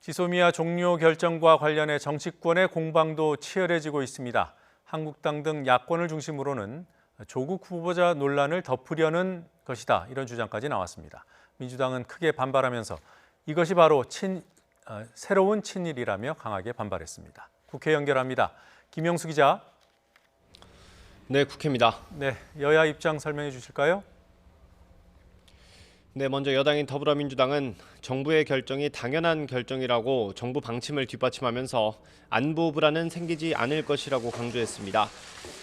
지소미아 종료 결정과 관련해 정치권의 공방도 치열해지고 있습니다. 한국당 등 야권을 중심으로는 조국 후보자 논란을 덮으려는 것이다, 이런 주장까지 나왔습니다. 민주당은 크게 반발하면서 이것이 바로 새로운 친일이라며 강하게 반발했습니다. 국회 연결합니다. 김영수 기자. 네, 국회입니다. 네, 여야 입장 설명해 주실까요? 네, 먼저 여당인 더불어민주당은 정부의 결정이 당연한 결정이라고 정부 방침을 뒷받침하면서 안보 불안은 생기지 않을 것이라고 강조했습니다.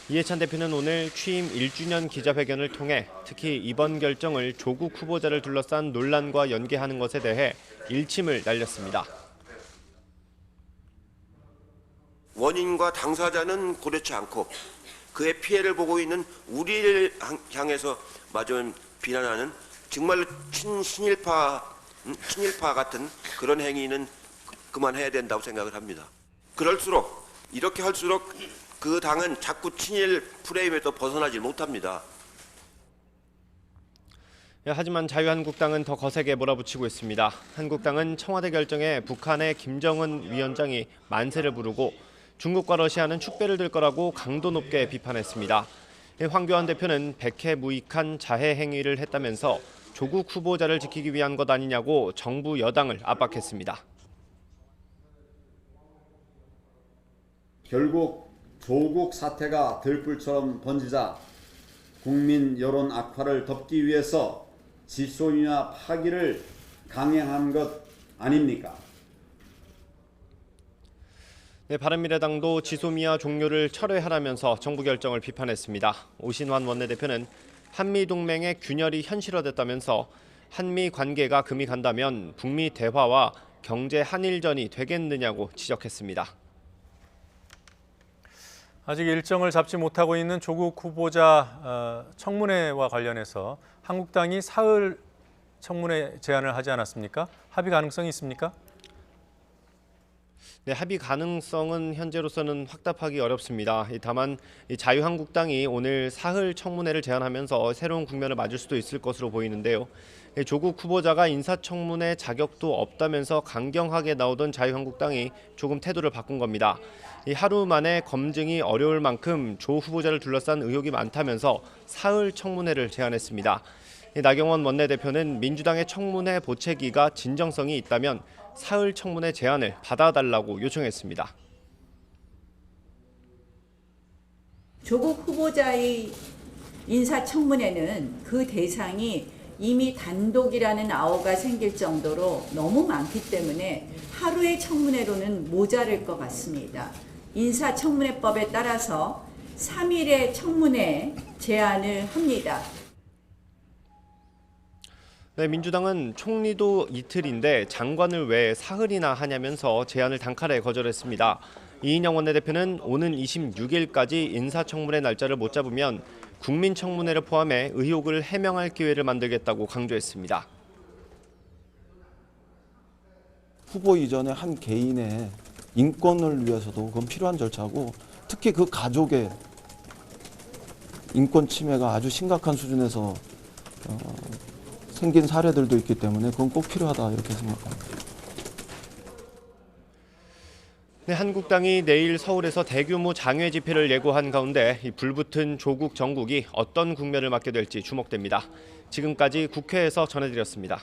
이해찬 대표는 오늘 취임 1주년 기자회견을 통해 특히 이번 결정을 조국 후보자를 둘러싼 논란과 연계하는 것에 대해 일침을 날렸습니다. 원인과 당사자는 고려치 않고 그의 피해를 보고 있는 우리를 향해서 마저 비난하는 정말로 친일파 같은 그런 행위는 그만해야 된다고 생각을 합니다. 이렇게 할수록 그 당은 자꾸 친일 프레임에서 벗어나지 못합니다. 하지만 자유한국당은 더 거세게 몰아붙이고 있습니다. 한국당은 청와대 결정에 북한의 김정은 위원장이 만세를 부르고 중국과 러시아는 축배를 들 거라고 강도 높게 비판했습니다. 황교안 대표는 백해무익한 자해 행위를 했다면서 조국 후보자를 지키기 위한 것 아니냐고 정부 여당을 압박했습니다. 결국 조국 사태가 들불처럼 번지자 국민 여론 악화를 덮기 위해서 지소미아 파기를 강행한 것 아닙니까? 네, 바른미래당도 지소미아 종료를 철회하라면서 정부 결정을 비판했습니다. 오신환 원내대표는 한미동맹의 균열이 현실화됐다면서 한미 관계가 금이 간다면 북미 대화와 경제 한일전이 되겠느냐고 지적했습니다. 아직 일정을 잡지 못하고 있는 조국 후보자 청문회와 관련해서 한국당이 사흘 청문회 제안을 하지 않았습니까? 합의 가능성이 있습니까? 네, 합의 가능성은 현재로서는 확답하기 어렵습니다. 다만 자유한국당이 오늘 사흘 청문회를 제안하면서 새로운 국면을 맞을 수도 있을 것으로 보이는데요. 조국 후보자가 인사청문회 자격도 없다면서 강경하게 나오던 자유한국당이 조금 태도를 바꾼 겁니다. 하루 만에 검증이 어려울 만큼 조 후보자를 둘러싼 의혹이 많다면서 사흘 청문회를 제안했습니다. 나경원 원내대표는 민주당의 청문회 보채기가 진정성이 있다면 사흘 청문회 제안을 받아달라고 요청했습니다. 조국 후보자의 인사청문회는 그 대상이 이미 단독이라는 아우가 생길 정도로 너무 많기 때문에 하루의 청문회로는 모자랄 것 같습니다. 인사청문회법에 따라서 3일의 청문회 제안을 합니다. 네, 민주당은 총리도 이틀인데 장관을 왜 사흘이나 하냐면서 제안을 단칼에 거절했습니다. 이인영 원내대표는 오는 26일까지 인사청문회 날짜를 못 잡으면 국민청문회를 포함해 의혹을 해명할 기회를 만들겠다고 강조했습니다. 후보 이전에 한 개인의 인권을 위해서도 그건 필요한 절차고, 특히 그 가족의 인권 침해가 아주 심각한 수준에서 생긴 사례들도 있기 때문에 그건 꼭 필요하다, 이렇게 생각합니다. 네, 한국당이 내일 서울에서 대규모 장외 집회를 예고한 가운데 불붙은 조국 정국이 어떤 국면을 맞게 될지 주목됩니다. 지금까지 국회에서 전해드렸습니다.